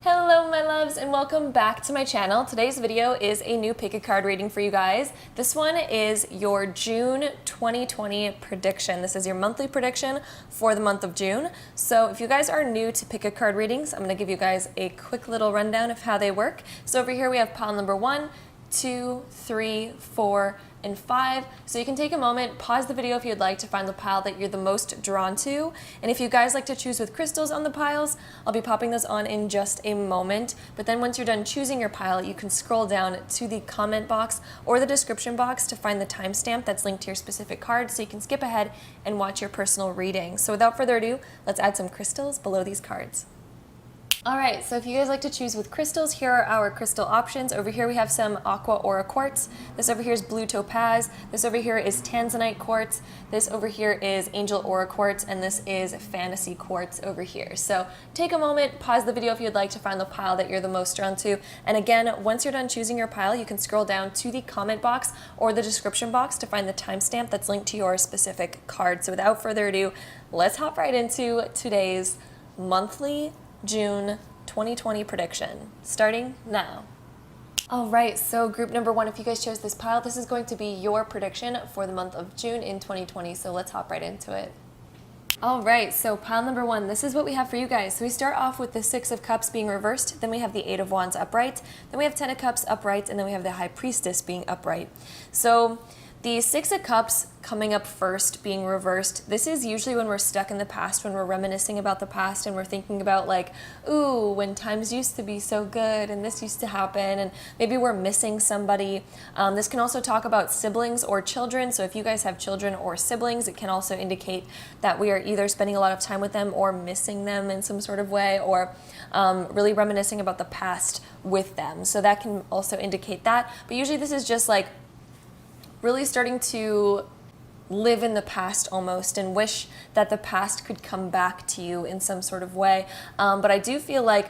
Hello my loves and welcome back to my channel. Today's video is a new pick a card reading for you guys. This one is your June 2020 prediction. This is your monthly prediction for the month of June. So if you guys are new to pick a card readings, I'm going to give you guys a quick little rundown of how they work. So over here we have pile number 1, 2, 3, 4, and 5. So you can take a moment, pause the video if you'd like to find the pile that you're the most drawn to. And if you guys like to choose with crystals on the piles, I'll be popping those on in just a moment. But then once you're done choosing your pile, you can scroll down to the comment box or the description box to find the timestamp that's linked to your specific card, so you can skip ahead and watch your personal reading. So without further ado, let's add some crystals below these cards. Alright, so if you guys like to choose with crystals, here are our crystal options. Over here we have some aqua aura quartz. This over here is blue topaz. This over here is tanzanite quartz. This over here is angel aura quartz, and this is fantasy quartz over here. So take a moment, pause the video if you'd like to find the pile that you're the most drawn to. And again, once you're done choosing your pile, you can scroll down to the comment box or the description box to find the timestamp that's linked to your specific card. So without further ado, let's hop right into today's monthly June 2020 prediction, starting now. All right, so group number 1, if you guys chose this pile, this is going to be your prediction for the month of June in 2020, so let's hop right into it. All right, so pile number 1, this is what we have for you guys. So we start off with the 6 of Cups being reversed, then we have the 8 of Wands upright, then we have 10 of Cups upright, and then we have the High Priestess being upright. So the 6 of Cups coming up first, being reversed, this is usually when we're stuck in the past, when we're reminiscing about the past and we're thinking about like, ooh, when times used to be so good and this used to happen, and maybe we're missing somebody. This can also talk about siblings or children, so if you guys have children or siblings, it can also indicate that we are either spending a lot of time with them or missing them in some sort of way, or really reminiscing about the past with them. So that can also indicate that, but usually this is just like really starting to live in the past almost and wish that the past could come back to you in some sort of way. But I do feel like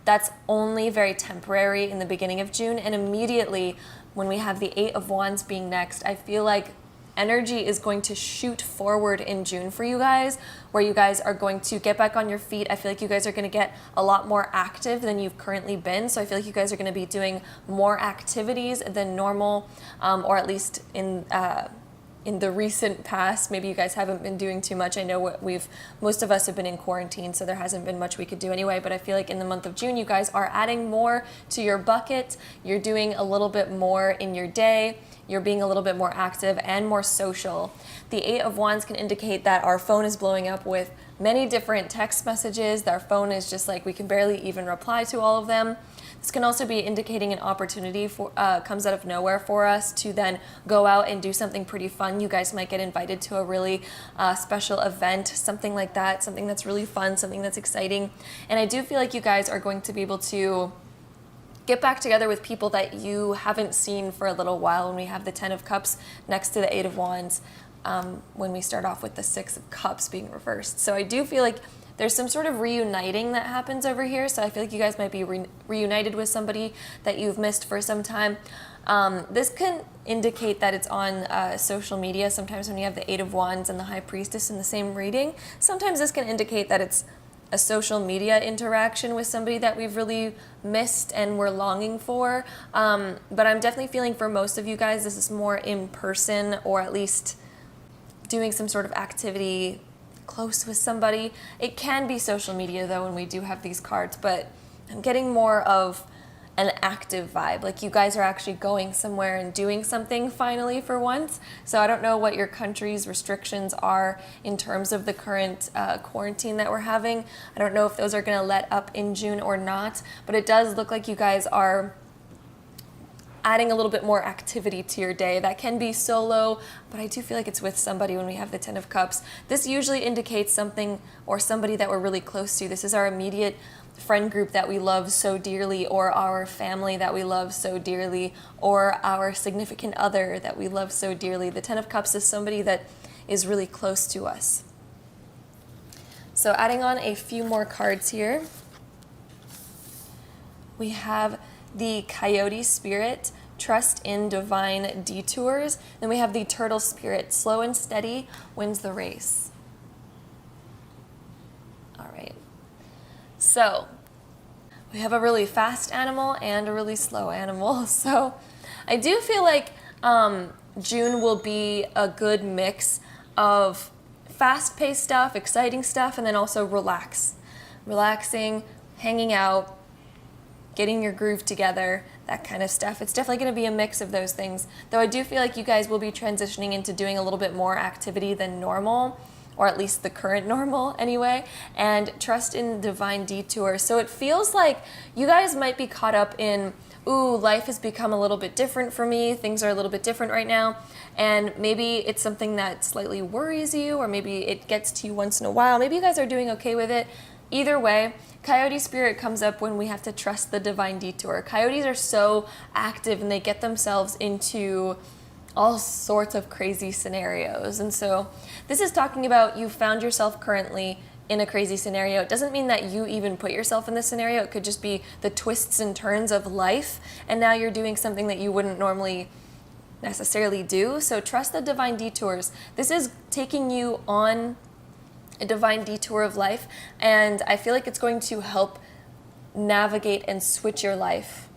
that's only very temporary in the beginning of June, and immediately when we have the 8 of Wands being next, I feel like energy is going to shoot forward in June for you guys, where you guys are going to get back on your feet. I feel like you guys are going to get a lot more active than you've currently been. So I feel like you guys are going to be doing more activities than normal, or at least in the recent past. Maybe you guys haven't been doing too much. I know most of us have been in quarantine, so there hasn't been much we could do anyway, but I feel like in the month of June, you guys are adding more to your bucket. You're doing a little bit more in your day. You're being a little bit more active and more social. The 8 of Wands can indicate that our phone is blowing up with many different text messages. Our phone is just like, we can barely even reply to all of them. This can also be indicating an opportunity comes out of nowhere for us to then go out and do something pretty fun. You guys might get invited to a really special event, something like that, something that's really fun, something that's exciting. And I do feel like you guys are going to be able to get back together with people that you haven't seen for a little while when we have the 10 of Cups next to the 8 of Wands, when we start off with the 6 of Cups being reversed. So I do feel like there's some sort of reuniting that happens over here. So I feel like you guys might be reunited with somebody that you've missed for some time. This can indicate that it's on social media. Sometimes when you have the 8 of Wands and the High Priestess in the same reading, sometimes this can indicate that it's a social media interaction with somebody that we've really missed and we're longing for. But I'm definitely feeling for most of you guys, this is more in person, or at least doing some sort of activity close with somebody. It can be social media though when we do have these cards, but I'm getting more of an active vibe, like you guys are actually going somewhere and doing something finally for once. So I don't know what your country's restrictions are in terms of the current quarantine that we're having. I don't know if those are going to let up in June or not, but it does look like you guys are adding a little bit more activity to your day. That can be solo, but I do feel like it's with somebody when we have the 10 of Cups. This usually indicates something or somebody that we're really close to. This is our immediate friend group that we love so dearly, or our family that we love so dearly, or our significant other that we love so dearly. The 10 of Cups is somebody that is really close to us. So adding on a few more cards here, we have the Coyote Spirit, trust in divine detours. Then we have the Turtle Spirit, slow and steady wins the race. All right. So we have a really fast animal and a really slow animal. So I do feel like June will be a good mix of fast-paced stuff, exciting stuff, and then also relaxing, hanging out, getting your groove together, that kind of stuff. It's definitely going to be a mix of those things, though I do feel like you guys will be transitioning into doing a little bit more activity than normal, or at least the current normal anyway, and trust in divine detours. So it feels like you guys might be caught up in, ooh, life has become a little bit different for me, things are a little bit different right now, and maybe it's something that slightly worries you, or maybe it gets to you once in a while. Maybe you guys are doing okay with it. Either way, Coyote spirit comes up when we have to trust the divine detour. Coyotes are so active and they get themselves into all sorts of crazy scenarios. And so this is talking about you found yourself currently in a crazy scenario. It doesn't mean that you even put yourself in this scenario. It could just be the twists and turns of life, and now you're doing something that you wouldn't normally necessarily do. So trust the divine detours. This is taking you on a divine detour of life, and I feel like it's going to help navigate and switch your life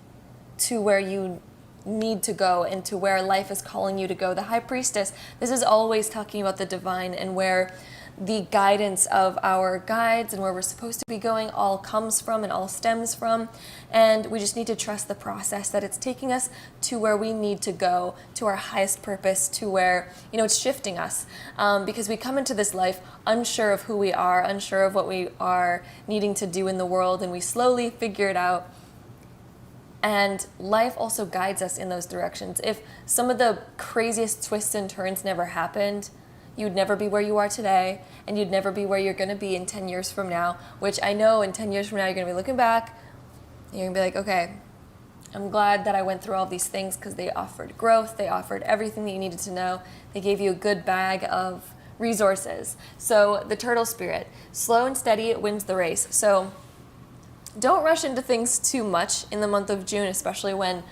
to where you need to go and to where life is calling you to go. The High Priestess, this is always talking about the divine and where the guidance of our guides and where we're supposed to be going all comes from and all stems from. And we just need to trust the process, that it's taking us to where we need to go, to our highest purpose, to where, it's shifting us. Because we come into this life unsure of who we are, unsure of what we are needing to do in the world, and we slowly figure it out. And life also guides us in those directions. If some of the craziest twists and turns never happened, you'd never be where you are today, and you'd never be where you're going to be in 10 years from now, which I know in 10 years from now you're going to be looking back, and you're going to be like, okay, I'm glad that I went through all these things because they offered growth, they offered everything that you needed to know, they gave you a good bag of resources. So the turtle spirit, slow and steady, it wins the race. So don't rush into things too much in the month of June, especially when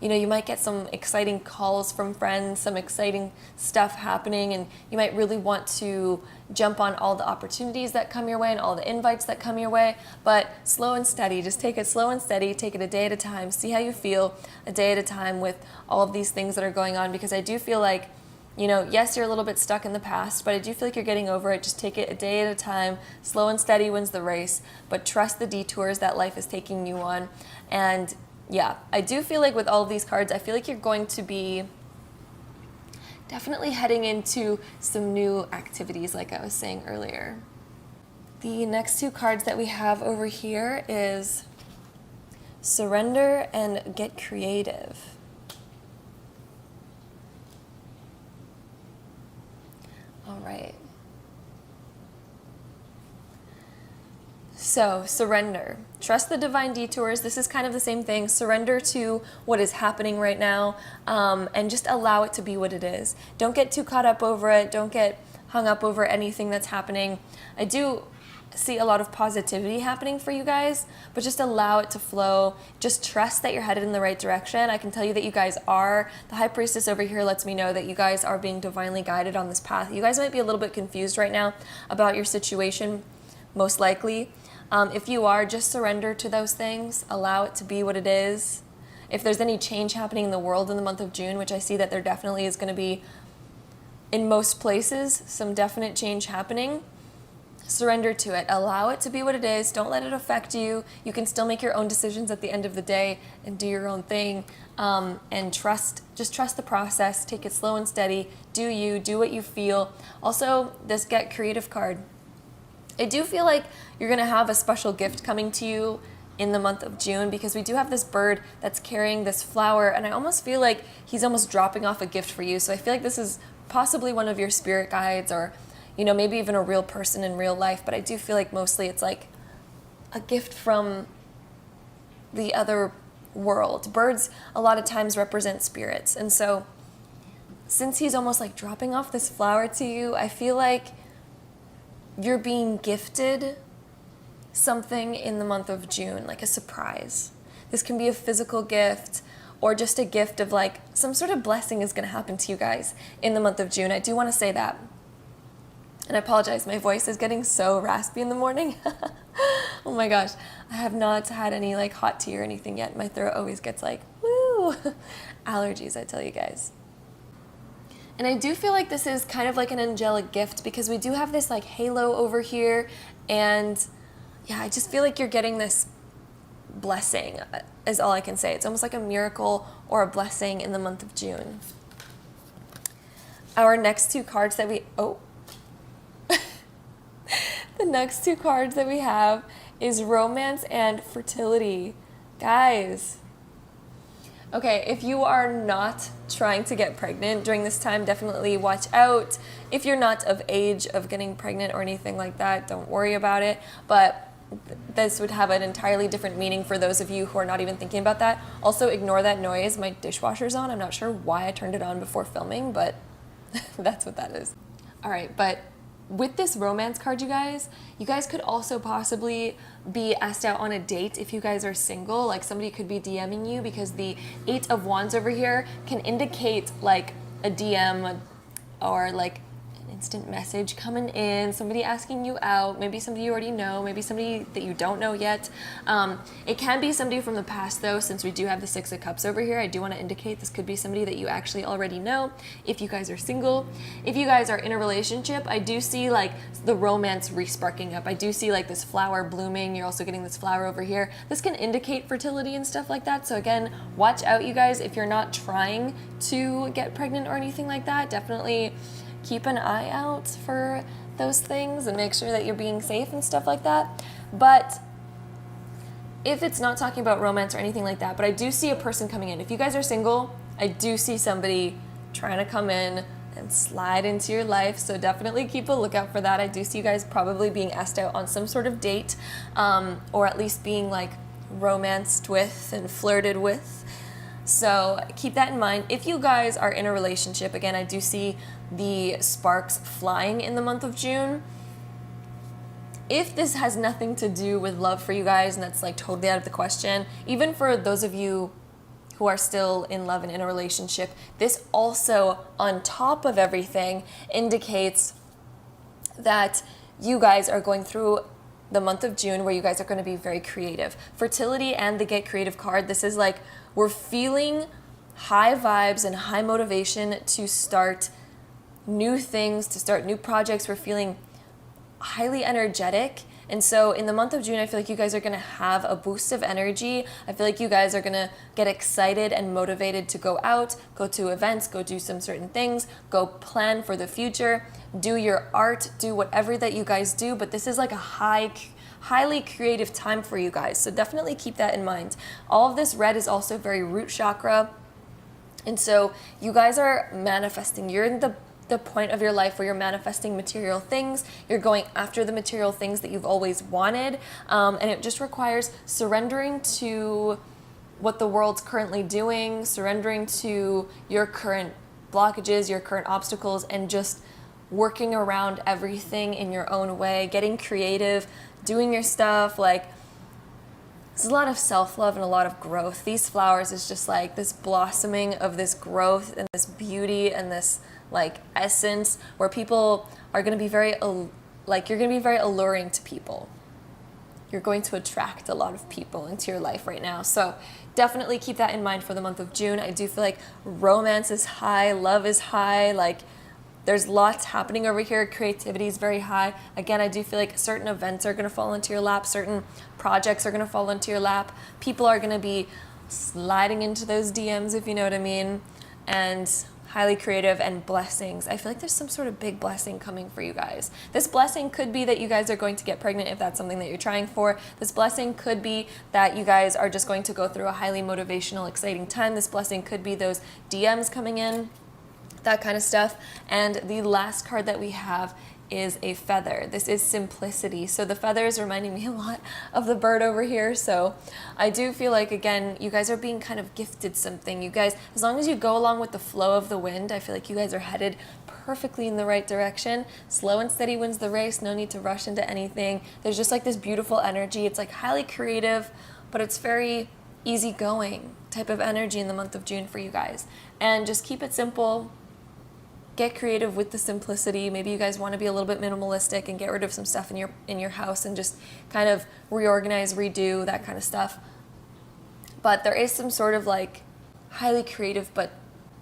you might get some exciting calls from friends, some exciting stuff happening, and you might really want to jump on all the opportunities that come your way and all the invites that come your way. But slow and steady, just take it slow and steady, take it a day at a time, see how you feel a day at a time with all of these things that are going on, because I do feel like, yes, you're a little bit stuck in the past, but I do feel like you're getting over it. Just take it a day at a time. Slow and steady wins the race, but trust the detours that life is taking you on. And yeah, I do feel like with all of these cards, I feel like you're going to be definitely heading into some new activities, like I was saying earlier. The next two cards that we have over here is Surrender and Get Creative. All right. So, surrender. Trust the divine detours. This is kind of the same thing. Surrender to what is happening right now, and just allow it to be what it is. Don't get too caught up over it. Don't get hung up over anything that's happening. I do see a lot of positivity happening for you guys, but just allow it to flow. Just trust that you're headed in the right direction. I can tell you that you guys are. The High Priestess over here lets me know that you guys are being divinely guided on this path. You guys might be a little bit confused right now about your situation, most likely. If you are, just surrender to those things. Allow it to be what it is. If there's any change happening in the world in the month of June, which I see that there definitely is going to be in most places, some definite change happening, surrender to it. Allow it to be what it is. Don't let it affect you. You can still make your own decisions at the end of the day and do your own thing. And just trust the process. Take it slow and steady. Do you, do what you feel. Also, this Get Creative card. I do feel like you're going to have a special gift coming to you in the month of June, because we do have this bird that's carrying this flower, and I almost feel like he's almost dropping off a gift for you. So I feel like this is possibly one of your spirit guides, or maybe even a real person in real life, but I do feel like mostly it's like a gift from the other world. Birds a lot of times represent spirits, and so since he's almost like dropping off this flower to you, I feel like you're being gifted something in the month of June, like a surprise. This can be a physical gift or just a gift of like some sort of blessing is going to happen to you guys in the month of June. I do want to say that. And I apologize, my voice is getting so raspy in the morning. Oh my gosh, I have not had any like hot tea or anything yet. My throat always gets like, woo, allergies, I tell you guys. And I do feel like this is kind of like an angelic gift because we do have this like halo over here, and yeah, I just feel like you're getting this blessing is all I can say. It's almost like a miracle or a blessing in the month of June. Our next two cards that we, the next two cards that we have is romance and fertility. Guys, okay, if you are not trying to get pregnant during this time, definitely watch out. If you're not of age of getting pregnant or anything like that, don't worry about it. But this would have an entirely different meaning for those of you who are not even thinking about that. Also, ignore that noise. My dishwasher's on. I'm not sure why I turned it on before filming, but that's what that is. All right, but with this romance card, you guys could also possibly be asked out on a date if you guys are single. Like somebody could be DMing you, because the 8 of Wands over here can indicate like a DM or like an instant message coming in, somebody asking you out, maybe somebody you already know, maybe somebody that you don't know yet. It can be somebody from the past though, since we do have the 6 of Cups over here. I do want to indicate this could be somebody that you actually already know if you guys are single. If you guys are in a relationship, I do see like the romance re-sparking up. I do see like this flower blooming. You're also getting this flower over here. This can indicate fertility and stuff like that. So again, watch out, you guys. If you're not trying to get pregnant or anything like that, definitely keep an eye out for those things and make sure that you're being safe and stuff like that. But if it's not talking about romance or anything like that, but I do see a person coming in. If you guys are single, I do see somebody trying to come in and slide into your life, so definitely keep a lookout for that. I do see you guys probably being asked out on some sort of date, or at least being like romanced with and flirted with. So keep that in mind. If you guys are in a relationship, again, I do see the sparks flying in the month of June. If this has nothing to do with love for you guys, and that's like totally out of the question, even for those of you who are still in love and in a relationship, this also, on top of everything, indicates that you guys are going through the month of June where you guys are going to be very creative. Fertility and the Get Creative card, this is like we're feeling high vibes and high motivation to start new things, to start new projects. We're feeling highly energetic. And so in the month of June, I feel like you guys are going to have a boost of energy. I feel like you guys are going to get excited and motivated to go out, go to events, go do some certain things, go plan for the future, do your art, do whatever that you guys do. But this is like a highly creative time for you guys. So definitely keep that in mind. All of this red is also very root chakra. And so you guys are manifesting. You're in the point of your life where you're manifesting material things. You're going after the material things that you've always wanted. And it just requires surrendering to what the world's currently doing, surrendering to your current blockages, your current obstacles, and just working around everything in your own way, getting creative, doing your stuff. Like, there's a lot of self-love and a lot of growth. These flowers is just like this blossoming of this growth and this beauty and this like essence where people are going to be very, like, you're going to be very alluring to people. You're going to attract a lot of people into your life right now. So definitely keep that in mind for the month of June. I do feel like romance is high, love is high, like there's lots happening over here. Creativity is very high. Again, I do feel like certain events are going to fall into your lap. Certain projects are going to fall into your lap. People are going to be sliding into those DMs, if you know what I mean. And highly creative and blessings. I feel like there's some sort of big blessing coming for you guys. This blessing could be that you guys are going to get pregnant if that's something that you're trying for. This blessing could be that you guys are just going to go through a highly motivational, exciting time. This blessing could be those DMs coming in, that kind of stuff. And the last card that we have is a feather. This is simplicity. So the feather is reminding me a lot of the bird over here. So I do feel like, again, you guys are being kind of gifted something. You guys, as long as you go along with the flow of the wind, I feel like you guys are headed perfectly in the right direction. Slow and steady wins the race. No need to rush into anything. There's just like this beautiful energy. It's like highly creative, but it's very easygoing type of energy in the month of June for you guys. And just keep it simple. get creative with the simplicity. Maybe you guys want to be a little bit minimalistic and get rid of some stuff in your house and just kind of reorganize, redo, that kind of stuff. But there is some sort of like highly creative but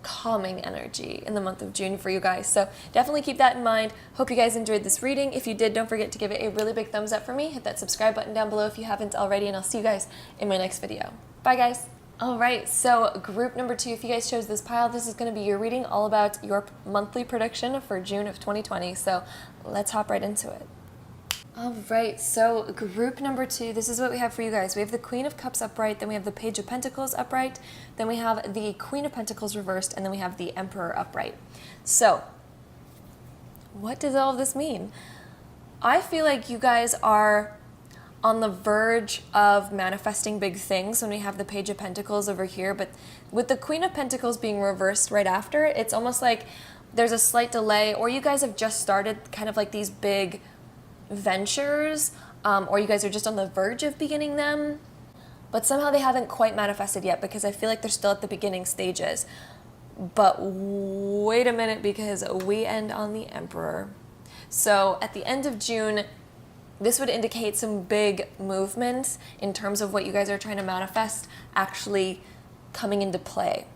calming energy in the month of June for you guys. So definitely keep that in mind. Hope you guys enjoyed this reading. If you did, don't forget to give it a really big thumbs up for me. Hit that subscribe button down below if you haven't already, and I'll see you guys in my next video. Bye guys. All right, so group number 2, if you guys chose this pile, this is going to be your reading all about your monthly prediction for June of 2020. So let's hop right into it. All right, so group number 2, this is what we have for you guys. We have the Queen of Cups upright, then we have the Page of Pentacles upright, then we have the Queen of Pentacles reversed, and then we have the Emperor upright. So what does all of this mean? I feel like you guys are on the verge of manifesting big things when we have the Page of Pentacles over here, but with the Queen of Pentacles being reversed right after, it's almost like there's a slight delay, or you guys have just started kind of like these big ventures, or you guys are just on the verge of beginning them, but somehow they haven't quite manifested yet because I feel like they're still at the beginning stages. But wait a minute, because we end on the Emperor. So at the end of June, this would indicate some big movements in terms of what you guys are trying to manifest actually coming into play.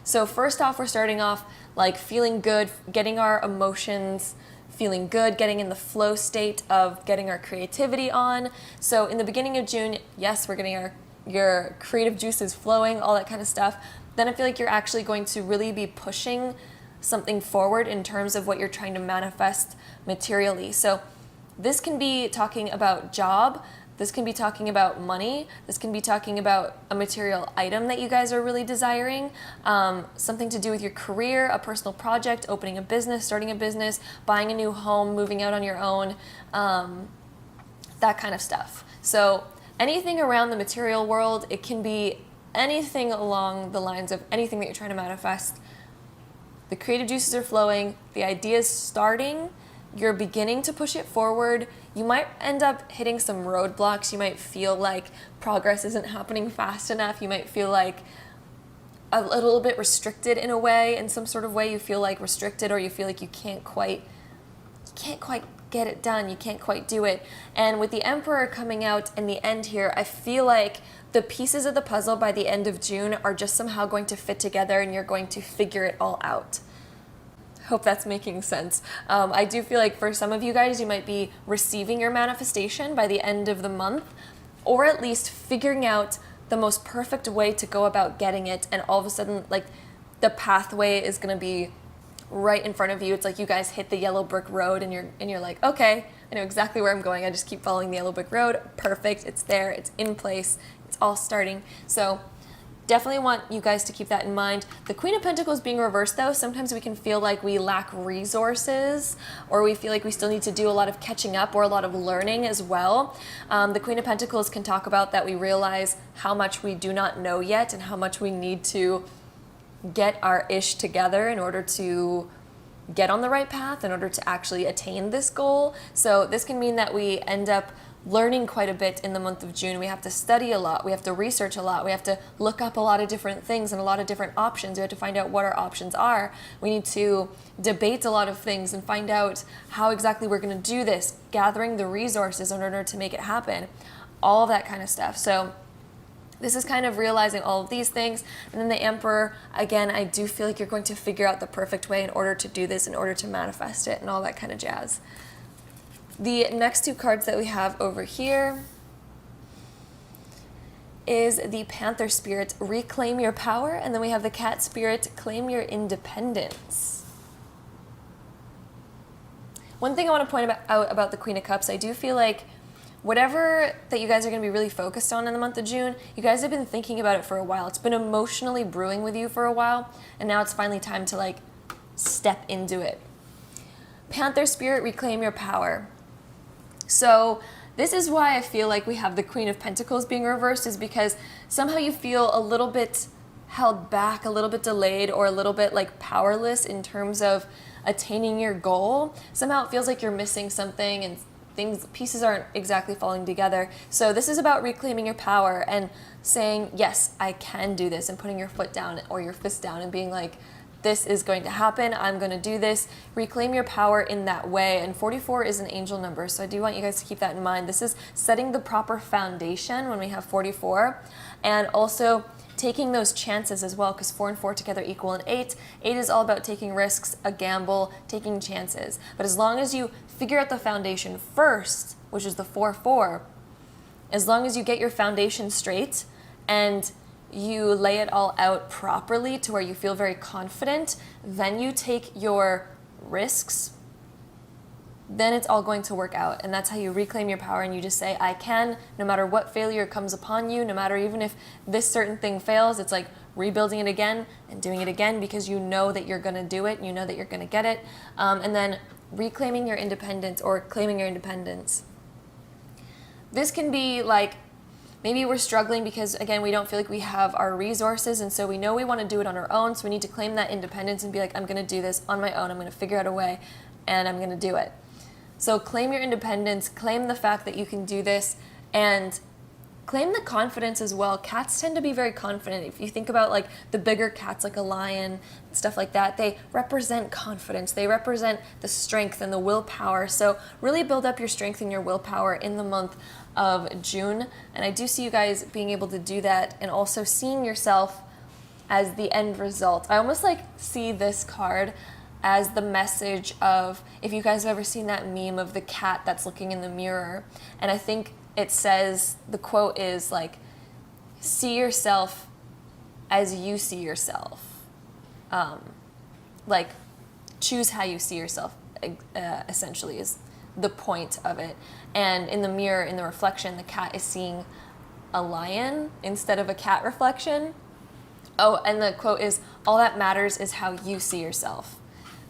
So first off, we're starting off like feeling good, getting our emotions feeling good, getting in the flow state of getting our creativity on. So in the beginning of June, yes, we're getting your creative juices flowing, all that kind of stuff. Then I feel like you're actually going to really be pushing something forward in terms of what you're trying to manifest materially. So this can be talking about job, this can be talking about money, this can be talking about a material item that you guys are really desiring, something to do with your career, a personal project, opening a business, starting a business, buying a new home, moving out on your own, that kind of stuff. So anything around the material world, it can be anything along the lines of anything that you're trying to manifest. The creative juices are flowing, the idea's starting, you're beginning to push it forward. You might end up hitting some roadblocks. You might feel like progress isn't happening fast enough. You might feel like a little bit restricted in a way, in some sort of way. You feel like restricted, or you feel like you can't quite get it done. You can't quite do it. And with the Emperor coming out in the end here, I feel like the pieces of the puzzle by the end of June are just somehow going to fit together, and you're going to figure it all out. Hope that's making sense. I do feel like for some of you guys, you might be receiving your manifestation by the end of the month, or at least figuring out the most perfect way to go about getting it, and all of a sudden, like, the pathway is gonna be right in front of you. It's like you guys hit the yellow brick road, and you're like, okay, I know exactly where I'm going. I just keep following the yellow brick road. Perfect, it's there, it's in place, it's all starting. So definitely want you guys to keep that in mind. The Queen of Pentacles being reversed, though, sometimes we can feel like we lack resources, or we feel like we still need to do a lot of catching up or a lot of learning as well. The Queen of Pentacles can talk about that we realize how much we do not know yet and how much we need to get our ish together in order to get on the right path, in order to actually attain this goal. So this can mean that we end up learning quite a bit in the month of June. We have to study a lot, we have to research a lot, we have to look up a lot of different things and a lot of different options. We have to find out what our options are. We need to debate a lot of things and find out how exactly we're going to do this, gathering the resources in order to make it happen, all of that kind of stuff. So this is kind of realizing all of these things. And then the Emperor, again, I do feel like you're going to figure out the perfect way in order to do this, in order to manifest it and all that kind of jazz. The next 2 cards that we have over here is the Panther Spirit, Reclaim Your Power, and then we have the Cat Spirit, Claim Your Independence. One thing I want to point out about the Queen of Cups, I do feel like whatever that you guys are going to be really focused on in the month of June, you guys have been thinking about it for a while. It's been emotionally brewing with you for a while, and now it's finally time to like step into it. Panther Spirit, Reclaim Your Power. So this is why I feel like we have the Queen of Pentacles being reversed, is because somehow you feel a little bit held back, a little bit delayed, or a little bit like powerless in terms of attaining your goal. Somehow it feels like you're missing something and pieces aren't exactly falling together. So this is about reclaiming your power and saying, yes, I can do this, and putting your foot down or your fist down and being like, this is going to happen. I'm going to do this. Reclaim your power in that way. And 44 is an angel number, so I do want you guys to keep that in mind. This is setting the proper foundation when we have 44, and also taking those chances as well, because 4 and 4 together equal an 8. 8 is all about taking risks, a gamble, taking chances. But as long as you figure out the foundation first, which is the 4-4, as long as you get your foundation straight and you lay it all out properly to where you feel very confident, then you take your risks, then it's all going to work out. And that's how you reclaim your power, and you just say, I can, no matter what failure comes upon you, no matter even if this certain thing fails, it's like rebuilding it again and doing it again, because you know that you're going to do it, you know that you're going to get it. And then reclaiming your independence, or claiming your independence. This can be like, maybe we're struggling because, again, we don't feel like we have our resources, and so we know we want to do it on our own, so we need to claim that independence and be like, I'm going to do this on my own, I'm going to figure out a way, and I'm going to do it. So claim your independence, claim the fact that you can do this, and claim the confidence as well. Cats tend to be very confident. If you think about like the bigger cats, like a lion, stuff like that, they represent confidence. They represent the strength and the willpower. So really build up your strength and your willpower in the month of June. And I do see you guys being able to do that, and also seeing yourself as the end result. I almost like see this card as the message of, if you guys have ever seen that meme of the cat that's looking in the mirror, and I think it says, the quote is like, see yourself as you see yourself. Like, choose how you see yourself, essentially, is the point of it. And in the mirror, in the reflection, the cat is seeing a lion instead of a cat reflection. Oh, and the quote is, all that matters is how you see yourself.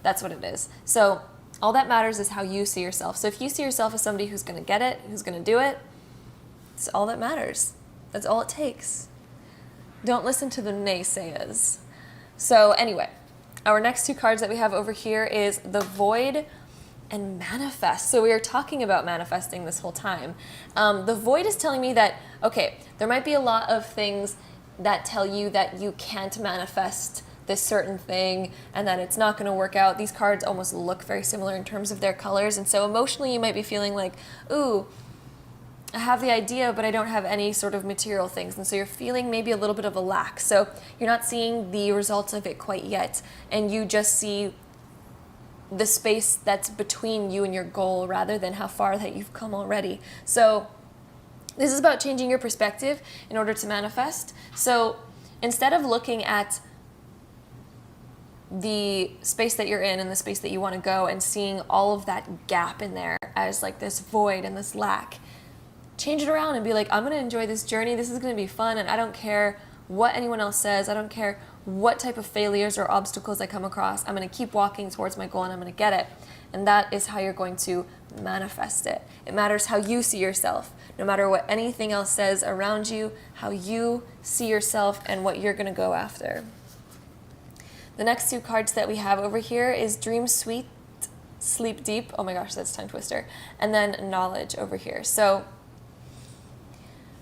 That's what it is. So all that matters is how you see yourself. So if you see yourself as somebody who's going to get it, who's going to do it, it's all that matters. That's all it takes. Don't listen to the naysayers. So anyway, our next two cards that we have over here is the Void and Manifest. So we are talking about manifesting this whole time. The Void is telling me that, okay, there might be a lot of things that tell you that you can't manifest this certain thing and that it's not going to work out. These cards almost look very similar in terms of their colors, and so emotionally you might be feeling like, ooh, I have the idea, but I don't have any sort of material things. And so you're feeling maybe a little bit of a lack. So you're not seeing the results of it quite yet. And you just see the space that's between you and your goal rather than how far that you've come already. So this is about changing your perspective in order to manifest. So instead of looking at the space that you're in and the space that you want to go and seeing all of that gap in there as like this void and this lack, change it around and be like, I'm going to enjoy this journey. This is going to be fun, and I don't care what anyone else says. I don't care what type of failures or obstacles I come across. I'm going to keep walking towards my goal, and I'm going to get it. And that is how you're going to manifest it. It matters how you see yourself. No matter what anything else says around you, how you see yourself and what you're going to go after. The next two cards that we have over here is Dream Sweet, Sleep Deep. Oh my gosh, that's a tongue twister. And then Knowledge over here. So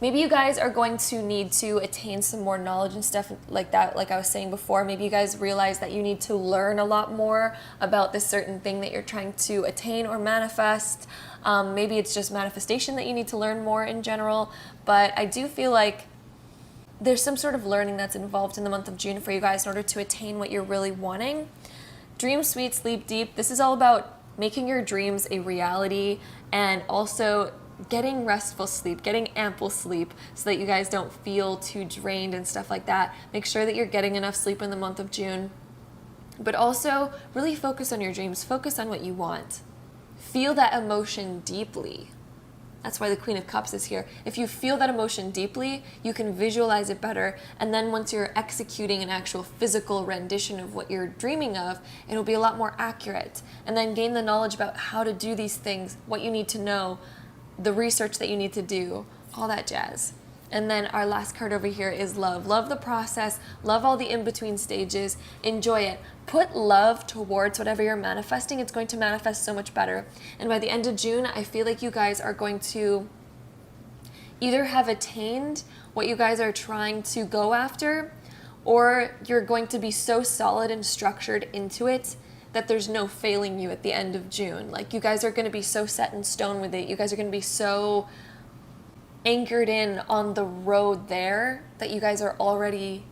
maybe you guys are going to need to attain some more knowledge and stuff like that, like I was saying before. Maybe you guys realize that you need to learn a lot more about this certain thing that you're trying to attain or manifest. Maybe it's just manifestation that you need to learn more in general. But I do feel like there's some sort of learning that's involved in the month of June for you guys in order to attain what you're really wanting. Dream Sweet, Sleep Deep. This is all about making your dreams a reality, and also getting restful sleep, getting ample sleep so that you guys don't feel too drained and stuff like that. Make sure that you're getting enough sleep in the month of June, but also really focus on your dreams. Focus on what you want. Feel that emotion deeply. That's why the Queen of Cups is here. If you feel that emotion deeply, you can visualize it better. And then once you're executing an actual physical rendition of what you're dreaming of, it'll be a lot more accurate. And then gain the knowledge about how to do these things, what you need to know, the research that you need to do, all that jazz. And then our last card over here is Love. Love the process, love all the in-between stages, enjoy it. Put love towards whatever you're manifesting. It's going to manifest so much better. And by the end of June, I feel like you guys are going to either have attained what you guys are trying to go after, or you're going to be so solid and structured into it that there's no failing you at the end of June. Like, you guys are going to be so set in stone with it. You guys are going to be so anchored in on the road there that you guys are already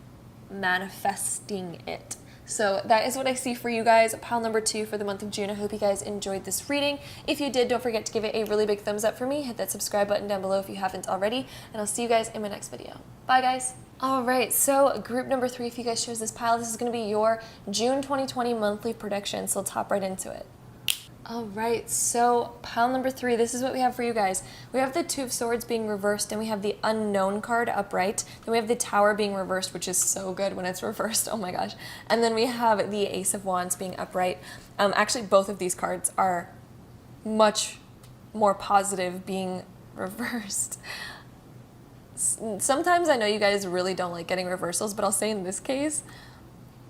manifesting it. So that is what I see for you guys, pile number 2 for the month of June. I hope you guys enjoyed this reading. If you did, don't forget to give it a really big thumbs up for me. Hit that subscribe button down below if you haven't already, and I'll see you guys in my next video. Bye, guys. All right, so group number 3, if you guys chose this pile, this is going to be your June 2020 monthly prediction, so let's hop right into it. All right, so pile number 3, this is what we have for you guys. We have the Two of Swords being reversed, and we have the Unknown card upright. Then we have the Tower being reversed, which is so good when it's reversed, oh my gosh. And then we have the Ace of Wands being upright. Actually, both of these cards are much more positive being reversed. Sometimes I know you guys really don't like getting reversals, but I'll say in this case,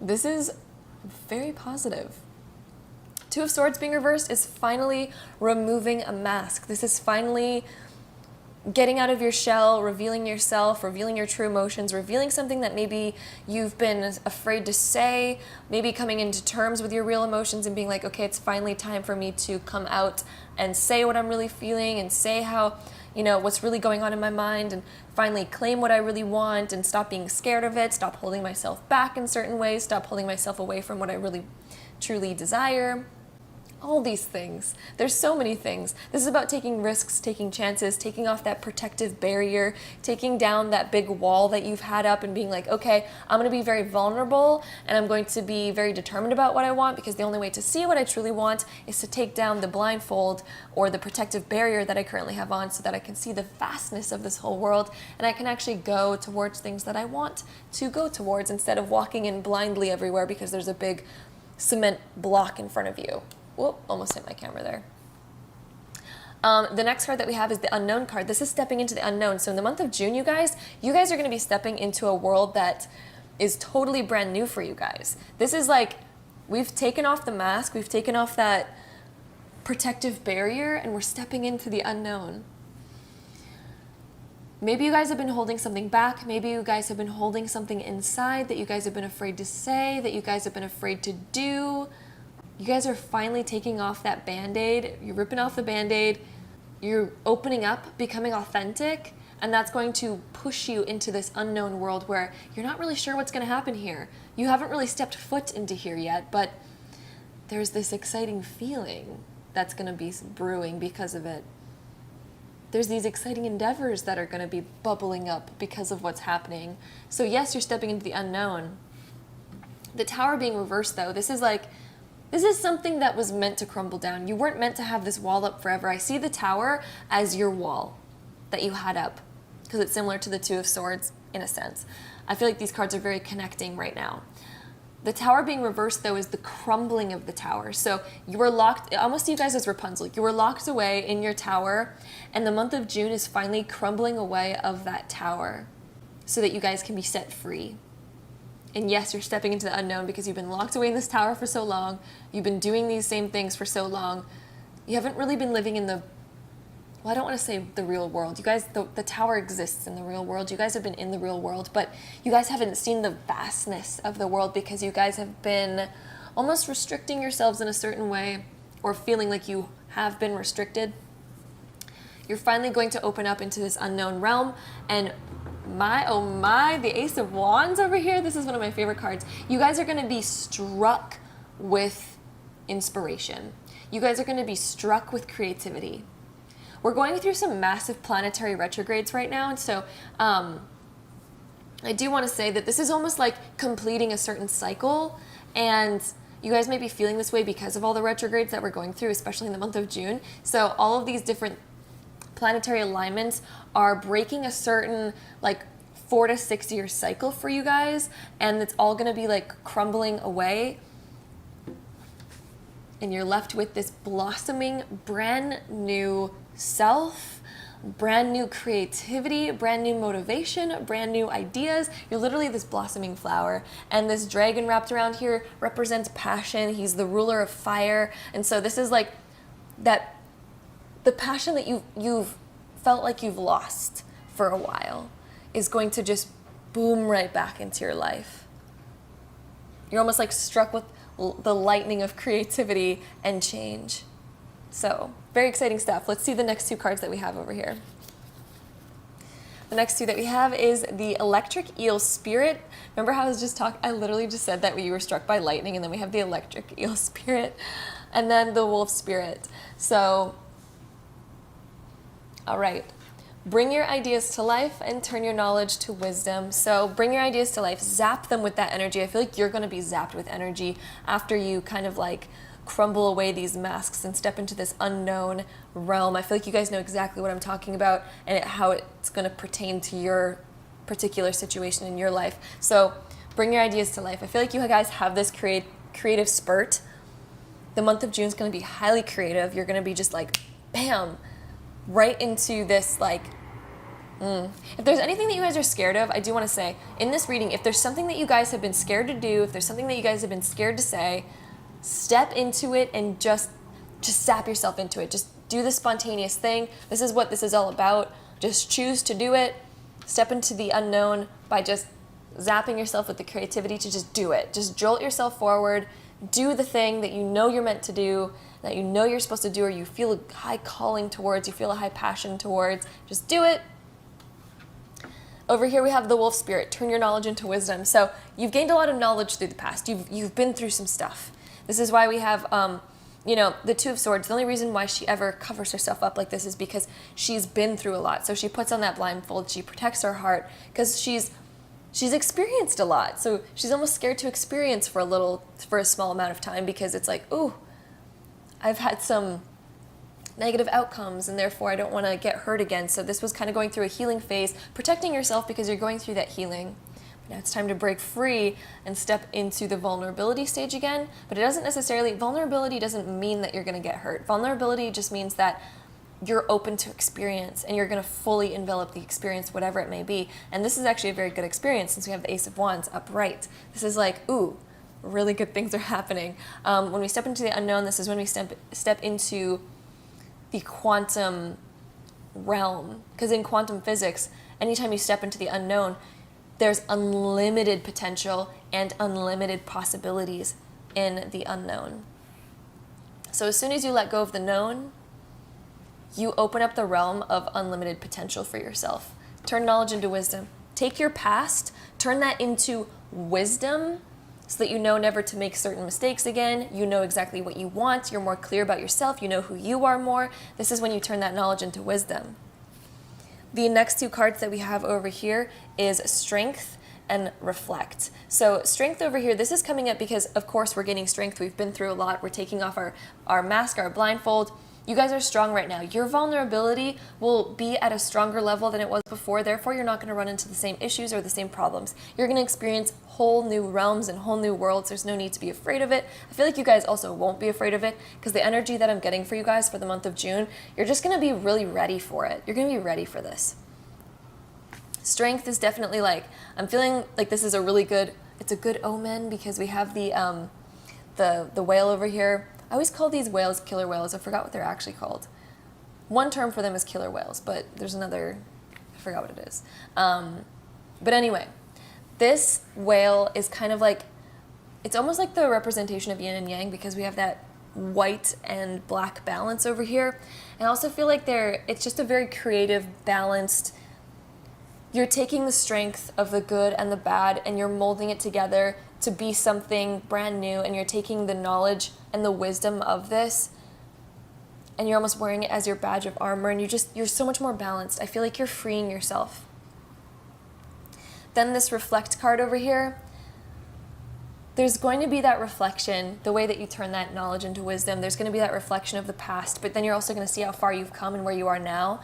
this is very positive. Two of Swords being reversed is finally removing a mask. This is finally getting out of your shell, revealing yourself, revealing your true emotions, revealing something that maybe you've been afraid to say, maybe coming into terms with your real emotions and being like, okay, it's finally time for me to come out and say what I'm really feeling and say how, you know, what's really going on in my mind, and finally claim what I really want and stop being scared of it, stop holding myself back in certain ways, stop holding myself away from what I really truly desire. All these things. There's so many things. This is about taking risks, taking chances, taking off that protective barrier, taking down that big wall that you've had up and being like, okay, I'm going to be very vulnerable and I'm going to be very determined about what I want, because the only way to see what I truly want is to take down the blindfold or the protective barrier that I currently have on, so that I can see the vastness of this whole world and I can actually go towards things that I want to go towards, instead of walking in blindly everywhere because there's a big cement block in front of you. Whoop, almost hit my camera there. The next card that we have is the Unknown card. This is stepping into the unknown. So in the month of June, you guys are going to be stepping into a world that is totally brand new for you guys. This is like, we've taken off the mask, we've taken off that protective barrier, and we're stepping into the unknown. Maybe you guys have been holding something back. Maybe you guys have been holding something inside that you guys have been afraid to say, that you guys have been afraid to do. You guys are finally taking off that Band-Aid. You're ripping off the Band-Aid. You're opening up, becoming authentic, and that's going to push you into this unknown world where you're not really sure what's going to happen here. You haven't really stepped foot into here yet, but there's this exciting feeling that's going to be brewing because of it. There's these exciting endeavors that are going to be bubbling up because of what's happening. So yes, you're stepping into the unknown. The Tower being reversed, though, this is something that was meant to crumble down. You weren't meant to have this wall up forever. I see the Tower as your wall that you had up, because it's similar to the Two of Swords in a sense. I feel like these cards are very connecting right now. The Tower being reversed, though, is the crumbling of the tower. So you were locked, I almost see you guys as Rapunzel. You were locked away in your tower, and the month of June is finally crumbling away of that tower so that you guys can be set free. And yes, you're stepping into the unknown because you've been locked away in this tower for so long. You've been doing these same things for so long. You haven't really been living in the, well, I don't want to say the real world. You guys, the tower exists in the real world. You guys have been in the real world, but you guys haven't seen the vastness of the world because you guys have been almost restricting yourselves in a certain way, or feeling like you have been restricted. You're finally going to open up into this unknown realm, and my, oh my, the Ace of Wands over here, this is one of my favorite cards. You guys are going to be struck with inspiration. You guys are going to be struck with creativity. We're going through some massive planetary retrogrades right now, and so I do want to say that this is almost like completing a certain cycle, and you guys may be feeling this way because of all the retrogrades that we're going through, especially in the month of June. So all of these different planetary alignments are breaking a certain like 4 to 6 year cycle for you guys, and it's all going to be like crumbling away, and you're left with this blossoming brand new self, brand new creativity, brand new motivation, brand new ideas. You're literally this blossoming flower, and this dragon wrapped around here represents passion. He's the ruler of fire, and so this is like that, the passion that you've felt like you've lost for a while is going to just boom right back into your life. you're almost like struck with the lightning of creativity and change. So very exciting stuff. Let's see the next two cards that we have over here. The next two that we have is the Electric Eel Spirit. Remember how I literally just said that we were struck by lightning, and then we have the Electric Eel Spirit, and then the Wolf Spirit. So, all right. Bring your ideas to life and turn your knowledge to wisdom. So bring your ideas to life, zap them with that energy. I feel like you're going to be zapped with energy after you kind of like crumble away these masks and step into this unknown realm. I feel like you guys know exactly what I'm talking about and how it's going to pertain to your particular situation in your life. So bring your ideas to life. I feel like you guys have this creative spurt. The month of June is going to be highly creative. You're going to be just like, bam, right into this like, If there's anything that you guys are scared of, I do want to say, in this reading, if there's something that you guys have been scared to do, if there's something that you guys have been scared to say, step into it and just zap yourself into it. Just do the spontaneous thing. This is what this is all about. Just choose to do it. Step into the unknown by just zapping yourself with the creativity to just do it. Just jolt yourself forward. Do the thing that you know you're meant to do, that you know you're supposed to do, or you feel a high calling towards, you feel a high passion towards. Just do it. Over here we have the Wolf Spirit. Turn your knowledge into wisdom. So you've gained a lot of knowledge through the past. You've been through some stuff. This is why we have, the Two of Swords. The only reason why she ever covers herself up like this is because she's been through a lot. So she puts on that blindfold. She protects her heart because she's experienced a lot. So she's almost scared to experience for a small amount of time because it's like, ooh, I've had some negative outcomes and therefore I don't want to get hurt again. So this was kind of going through a healing phase, protecting yourself because you're going through that healing. Now it's time to break free and step into the vulnerability stage again. But vulnerability doesn't mean that you're going to get hurt. Vulnerability just means that you're open to experience and you're going to fully envelop the experience, whatever it may be. And this is actually a very good experience since we have the Ace of Wands upright. This is like, ooh, really good things are happening. When we step into the unknown, this is when we step into the quantum realm. Because in quantum physics, anytime you step into the unknown, there's unlimited potential and unlimited possibilities in the unknown. So as soon as you let go of the known, you open up the realm of unlimited potential for yourself. Turn knowledge into wisdom. Take your past, turn that into wisdom so that you know never to make certain mistakes again. You know exactly what you want. You're more clear about yourself. You know who you are more. This is when you turn that knowledge into wisdom. The next two cards that we have over here is Strength and Reflect. So strength over here, this is coming up because, of course, we're gaining strength. We've been through a lot. We're taking off our mask, our blindfold. You guys are strong right now. Your vulnerability will be at a stronger level than it was before. Therefore, you're not going to run into the same issues or the same problems. You're going to experience whole new realms and whole new worlds. There's no need to be afraid of it. I feel like you guys also won't be afraid of it because the energy that I'm getting for you guys for the month of June, you're just going to be really ready for it. You're going to be ready for this. Strength is definitely like, I'm feeling like this is it's a good omen because we have the whale over here. I always call these whales killer whales. I forgot what they're actually called. One term for them is killer whales, but there's another, I forgot what it is. But anyway, this whale is kind of like, it's almost like the representation of yin and yang because we have that white and black balance over here. And I also feel like it's just a very creative, balanced, you're taking the strength of the good and the bad and you're molding it together to be something brand new, and you're taking the knowledge and the wisdom of this and you're almost wearing it as your badge of armor, and you're so much more balanced. I feel like you're freeing yourself. Then this Reflect card over here, there's going to be that reflection, the way that you turn that knowledge into wisdom, there's going to be that reflection of the past, but then you're also going to see how far you've come and where you are now.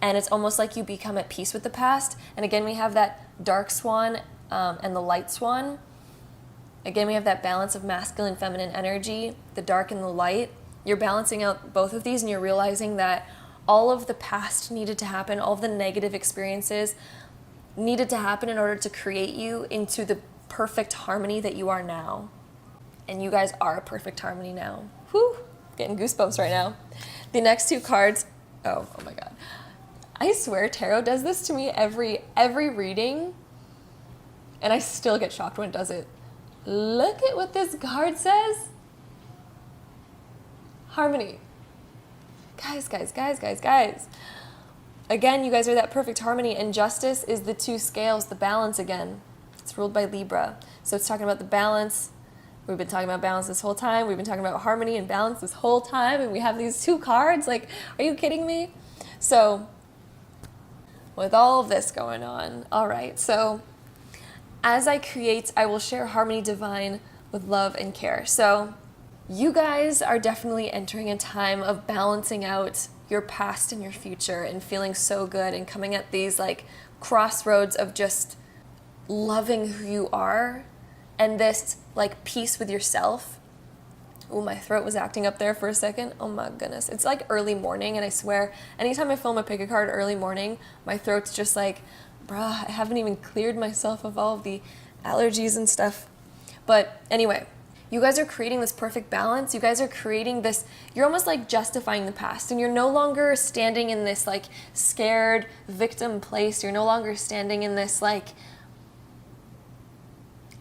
And it's almost like you become at peace with the past. And again, we have that dark swan and the light swan. Again, we have that balance of masculine and feminine energy, the dark and the light. You're balancing out both of these and you're realizing that all of the past needed to happen, all of the negative experiences needed to happen in order to create you into the perfect harmony that you are now. And you guys are a perfect harmony now. Whew, getting goosebumps right now. The next two cards, oh my God. I swear tarot does this to me every reading, and I still get shocked when it does it. Look at what this card says. Harmony. Guys, guys, guys, guys, guys. Again, you guys are that perfect harmony, and justice is the two scales, the balance again. It's ruled by Libra. So it's talking about the balance. We've been talking about balance this whole time. We've been talking about harmony and balance this whole time, and we have these two cards. Like, are you kidding me? So, with all of this going on, all right, so as I create, I will share harmony divine with love and care. So, you guys are definitely entering a time of balancing out your past and your future and feeling so good and coming at these like crossroads of just loving who you are and this like peace with yourself. Oh, my throat was acting up there for a second. Oh my goodness. It's like early morning, and I swear anytime I film a pick a card early morning, my throat's just like, bruh, I haven't even cleared myself of all of the allergies and stuff. But anyway, you guys are creating this perfect balance. You guys are creating this, you're almost like justifying the past, and you're no longer standing in this like scared victim place. You're no longer standing in this like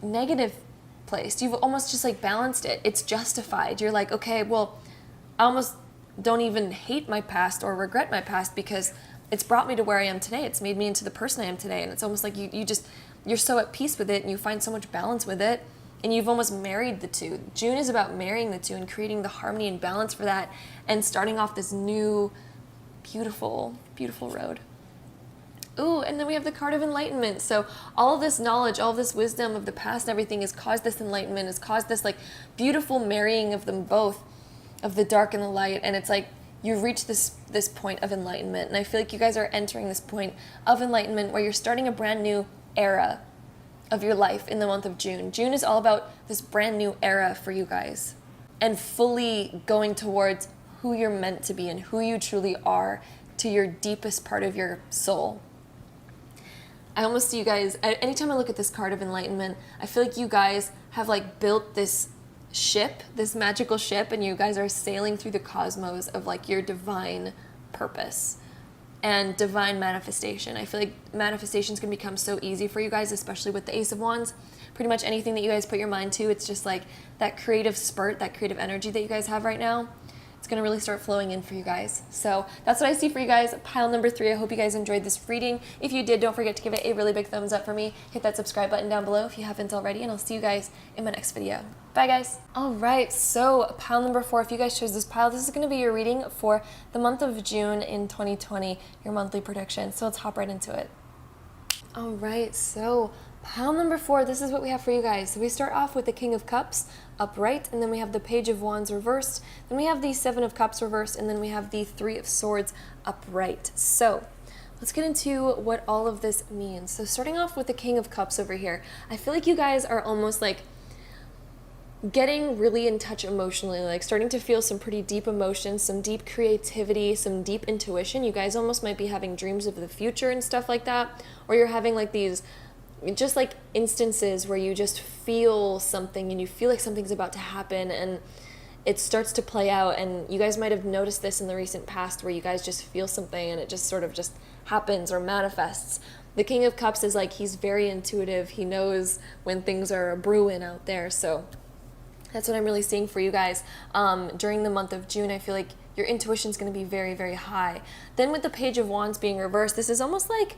negative place. You've almost just like balanced it. It's justified. You're like, okay, well, I almost don't even hate my past or regret my past because it's brought me to where I am today. It's made me into the person I am today. And it's almost like you're so at peace with it, and you find so much balance with it. And you've almost married the two. June is about marrying the two and creating the harmony and balance for that and starting off this new, beautiful, beautiful road. Ooh, and then we have the card of enlightenment. So all of this knowledge, all of this wisdom of the past and everything has caused this enlightenment, has caused this like beautiful marrying of them both, of the dark and the light. And it's like you've reached this point of enlightenment. And I feel like you guys are entering this point of enlightenment where you're starting a brand new era of your life in the month of June. June is all about this brand new era for you guys and fully going towards who you're meant to be and who you truly are to your deepest part of your soul. I almost see you guys, anytime I look at this card of enlightenment, I feel like you guys have like built this ship, this magical ship, and you guys are sailing through the cosmos of like your divine purpose and divine manifestation. I feel like manifestation's gonna become so easy for you guys, especially with the Ace of Wands. Pretty much anything that you guys put your mind to, it's just like that creative spurt, that creative energy that you guys have right now. It's gonna really start flowing in for you guys. So that's what I see for you guys. Pile number 3, I hope you guys enjoyed this reading. If you did, don't forget to give it a really big thumbs up for me. Hit that subscribe button down below if you haven't already, and I'll see you guys in my next video. Bye guys. All right, so pile number 4, if you guys chose this pile, this is gonna be your reading for the month of June in 2020, your monthly prediction. So let's hop right into it. All right, so pile number 4, this is what we have for you guys. So we start off with the King of Cups upright, and then we have the Page of Wands reversed, then we have the 7 of Cups reversed, and then we have the 3 of Swords upright. So let's get into what all of this means. So starting off with the King of Cups over here, I feel like you guys are almost like getting really in touch emotionally, like starting to feel some pretty deep emotions, some deep creativity, some deep intuition. You guys almost might be having dreams of the future and stuff like that, or you're having like these just like instances where you just feel something and you feel like something's about to happen and it starts to play out. And you guys might have noticed this in the recent past where you guys just feel something and it just sort of just happens or manifests. The King of Cups is like, he's very intuitive. He knows when things are brewing out there. So that's what I'm really seeing for you guys. During the month of June, I feel like your intuition is going to be very, very high. Then with the Page of Wands being reversed, this is almost like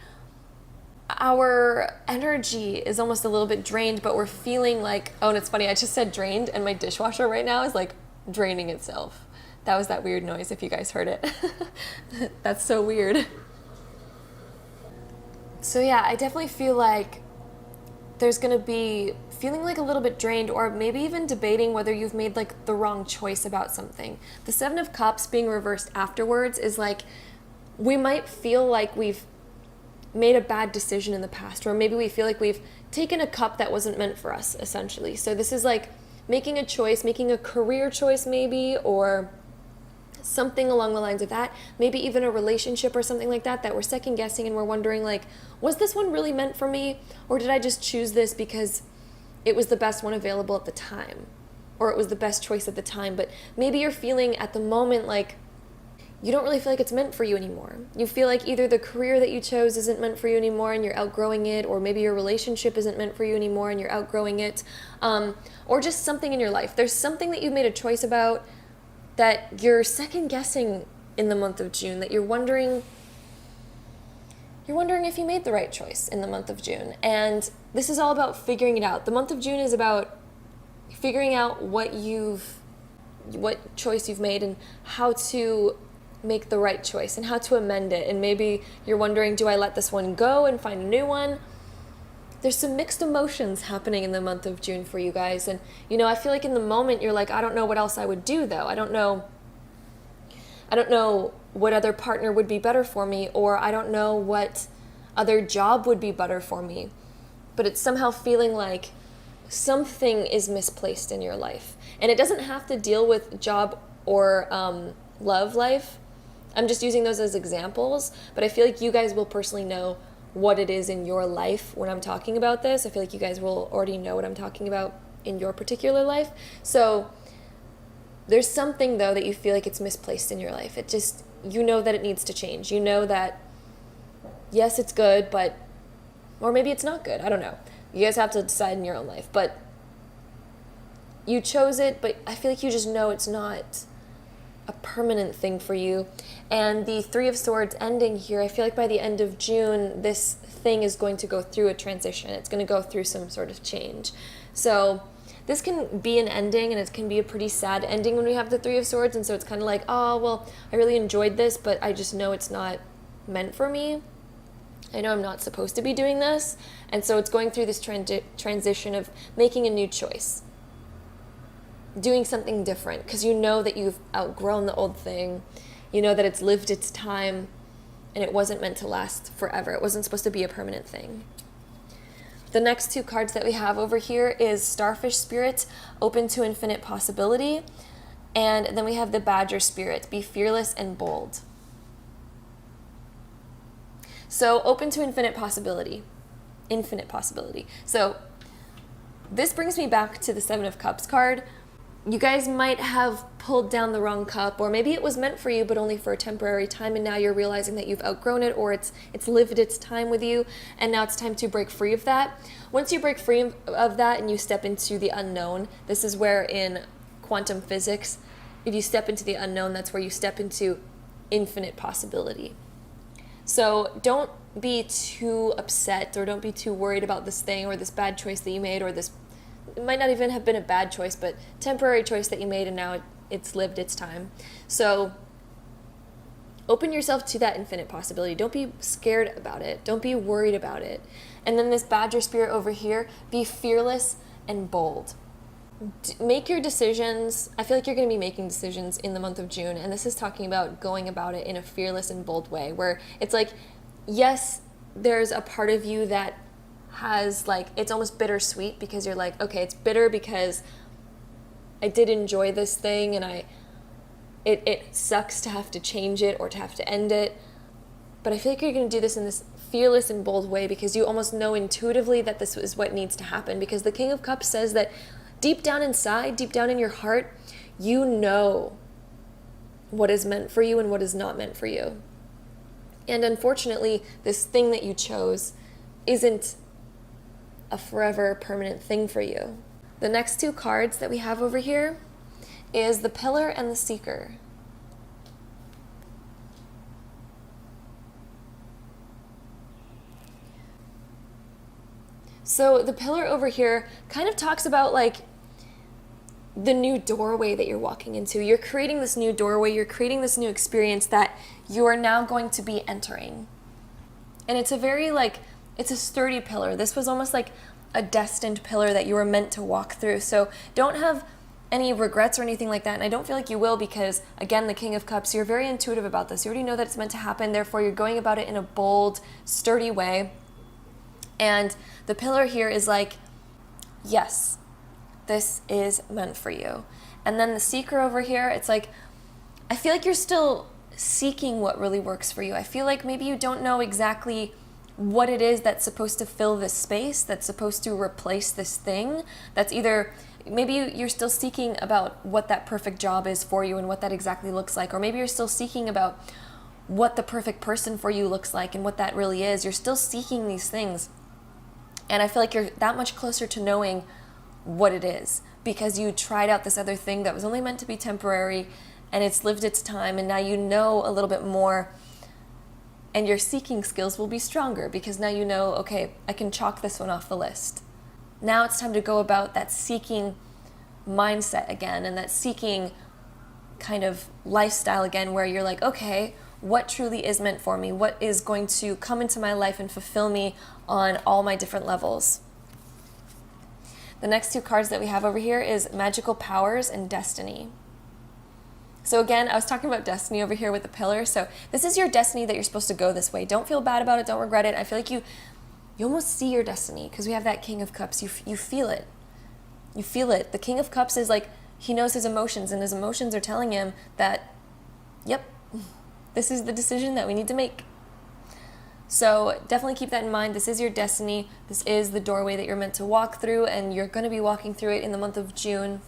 our energy is almost a little bit drained, but we're feeling like, oh, and it's funny, I just said drained, and my dishwasher right now is like draining itself. That was that weird noise if you guys heard it. That's so weird. So yeah, I definitely feel like there's gonna be feeling like a little bit drained, or maybe even debating whether you've made like the wrong choice about something. The 7 of Cups being reversed afterwards is like, we might feel like we've made a bad decision in the past, or maybe we feel like we've taken a cup that wasn't meant for us, essentially. So this is like making a choice, making a career choice maybe, or something along the lines of that, maybe even a relationship or something like that, that we're second guessing and we're wondering like, was this one really meant for me? Or did I just choose this because it was the best one available at the time? Or it was the best choice at the time? But maybe you're feeling at the moment like you don't really feel like it's meant for you anymore. You feel like either the career that you chose isn't meant for you anymore and you're outgrowing it, or maybe your relationship isn't meant for you anymore and you're outgrowing it, or just something in your life. There's something that you've made a choice about that you're second guessing in the month of June, that you're wondering if you made the right choice in the month of June. And this is all about figuring it out. The month of June is about figuring out what choice you've made and how to make the right choice and how to amend it. And maybe you're wondering, do I let this one go and find a new one? There's some mixed emotions happening in the month of June for you guys. And, I feel like in the moment you're like, I don't know what else I would do though. I don't know what other partner would be better for me, or I don't know what other job would be better for me. But it's somehow feeling like something is misplaced in your life. And it doesn't have to deal with job or love life. I'm just using those as examples, but I feel like you guys will personally know what it is in your life when I'm talking about this. I feel like you guys will already know what I'm talking about in your particular life. So there's something though that you feel like it's misplaced in your life. It just, that it needs to change. That, yes, it's good, or maybe it's not good. I don't know. You guys have to decide in your own life, but you chose it, but I feel like you just know it's not a permanent thing for you. And the Three of Swords ending here, I feel like by the end of June, this thing is going to go through a transition. It's going to go through some sort of change. So this can be an ending, and it can be a pretty sad ending when we have the Three of Swords. And so it's kind of like, oh, well, I really enjoyed this, but I just know it's not meant for me. I know I'm not supposed to be doing this. And so it's going through this transition of making a new choice, doing something different, because you know that you've outgrown the old thing. You know that it's lived its time and it wasn't meant to last forever. It wasn't supposed to be a permanent thing. The next two cards that we have over here is Starfish Spirit, open to infinite possibility. And then we have the Badger Spirit, be fearless and bold. So open to infinite possibility. Infinite possibility. So this brings me back to the Seven of Cups card. You guys might have pulled down the wrong cup, or maybe it was meant for you but only for a temporary time, and now you're realizing that you've outgrown it, or it's lived its time with you, and now it's time to break free of that. Once you break free of that and you step into the unknown, this is where in quantum physics, if you step into the unknown, that's where you step into infinite possibility. So don't be too upset, or don't be too worried about this thing or this bad choice that you made, or this, it might not even have been a bad choice, but temporary choice that you made, and now it's lived its time. So open yourself to that infinite possibility. Don't be scared about it. Don't be worried about it. And then this Badger Spirit over here, be fearless and bold. Make your decisions. I feel like you're going to be making decisions in the month of June, and this is talking about going about it in a fearless and bold way, where it's like, yes, there's a part of you that has, like, it's almost bittersweet, because you're like, okay, it's bitter because I did enjoy this thing, and it sucks to have to change it or to have to end it, but I feel like you're going to do this in this fearless and bold way, because you almost know intuitively that this is what needs to happen, because the King of Cups says that deep down inside, deep down in your heart, you know what is meant for you and what is not meant for you. And unfortunately, this thing that you chose isn't a forever permanent thing for you. The next two cards that we have over here is the Pillar and the Seeker. So the Pillar over here kind of talks about, like, the new doorway that you're walking into. You're creating this new doorway, you're creating this new experience that you are now going to be entering. And it's a very, like, it's a sturdy pillar. This was almost like a destined pillar that you were meant to walk through. So don't have any regrets or anything like that. And I don't feel like you will, because, again, the King of Cups, you're very intuitive about this. You already know that it's meant to happen. Therefore, you're going about it in a bold, sturdy way. And the Pillar here is like, yes, this is meant for you. And then the Seeker over here, it's like, I feel like you're still seeking what really works for you. I feel like maybe you don't know exactly what it is that's supposed to fill this space, that's supposed to replace this thing, that's either, maybe you're still seeking about what that perfect job is for you and what that exactly looks like. Or maybe you're still seeking about what the perfect person for you looks like and what that really is. You're still seeking these things. And I feel like you're that much closer to knowing what it is because you tried out this other thing that was only meant to be temporary and it's lived its time, and now you know a little bit more, and your seeking skills will be stronger because now you know, okay, I can chalk this one off the list. Now it's time to go about that seeking mindset again and that seeking kind of lifestyle again, where you're like, okay, what truly is meant for me? What is going to come into my life and fulfill me on all my different levels? The next two cards that we have over here is Magical Powers and Destiny. So again, I was talking about destiny over here with the pillar. So this is your destiny that you're supposed to go this way. Don't feel bad about it. Don't regret it. I feel like you almost see your destiny because we have that King of Cups. You feel it. You feel it. The King of Cups is like, he knows his emotions, and his emotions are telling him that, yep, this is the decision that we need to make. So definitely keep that in mind. This is your destiny. This is the doorway that you're meant to walk through, and you're going to be walking through it in the month of June.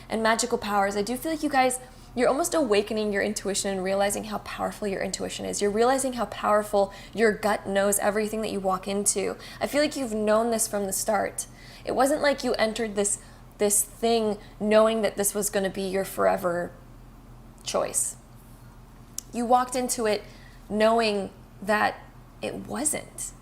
And magical powers, I do feel like you guys, you're almost awakening your intuition and realizing how powerful your intuition is. You're realizing how powerful your gut knows everything that you walk into. I feel like you've known this from the start. It wasn't like you entered this thing knowing that this was going to be your forever choice. You walked into it knowing that it wasn't.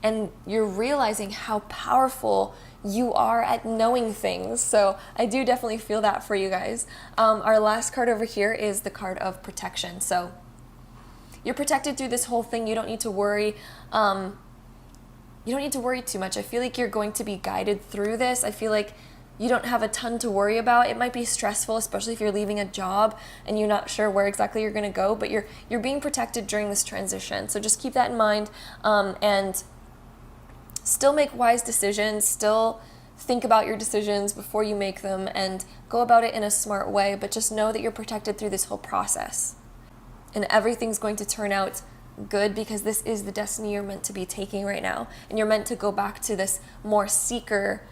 And you're realizing how powerful you are at knowing things. So I do definitely feel that for you guys. Our last card over here is the card of protection. So you're protected through this whole thing. You don't need to worry. You don't need to worry too much. I feel like you're going to be guided through this. I feel like you don't have a ton to worry about. It might be stressful, especially if you're leaving a job and you're not sure where exactly you're going to go, but you're being protected during this transition. So just keep that in mind, and still make wise decisions, still think about your decisions before you make them, and go about it in a smart way, but just know that you're protected through this whole process. And everything's going to turn out good because this is the destiny you're meant to be taking right now. And you're meant to go back to this more seeker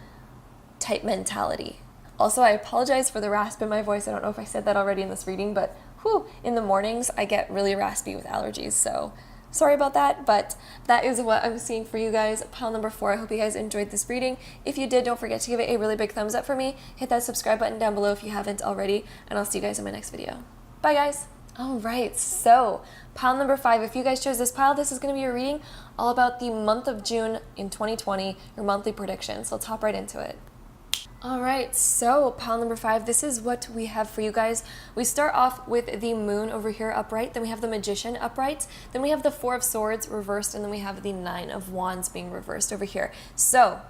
type mentality. Also, I apologize for the rasp in my voice. I don't know if I said that already in this reading, but in the mornings I get really raspy with allergies, so sorry about that, but that is what I'm seeing for you guys. Pile number 4, I hope you guys enjoyed this reading. If you did, don't forget to give it a really big thumbs up for me. Hit that subscribe button down below if you haven't already, and I'll see you guys in my next video. Bye guys! Alright, so pile number 5, if you guys chose this pile, this is going to be a reading all about the month of June in 2020, your monthly prediction. So let's hop right into it. Alright, so pile number 5, this is what we have for you guys. We start off with the Moon over here upright, then we have the Magician upright, then we have the 4 of Swords reversed, and then we have the 9 of Wands being reversed over here. So,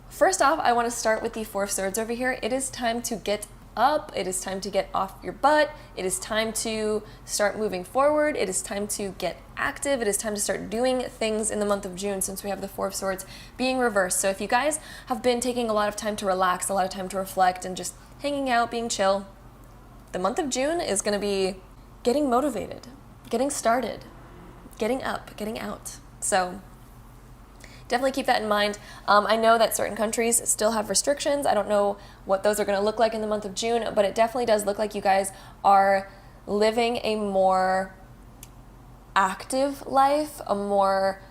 first off, I want to start with the 4 of Swords over here. It is time to get up. It is time to get off your butt. It is time to start moving forward. It is time to get active. It is time to start doing things in the month of June, since we have the 4 of Swords being reversed. So if you guys have been taking a lot of time to relax, a lot of time to reflect, and just hanging out, being chill, the month of June is going to be getting motivated, getting started, getting up, getting out. So definitely keep that in mind. I know that certain countries still have restrictions. I don't know what those are going to look like in the month of June, but it definitely does look like you guys are living a more active life, a more